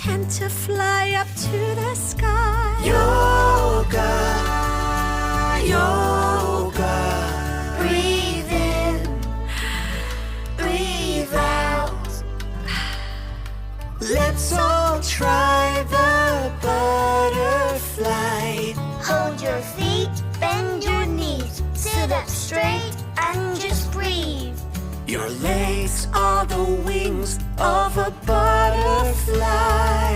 pretend to fly up to the sky. Yoga, yoga. Breathe in, breathe out. Let's all try the butterfly. Hold your feet, bend your knees, sit up straight and just breathe. Your legs are the wings of a butterfly.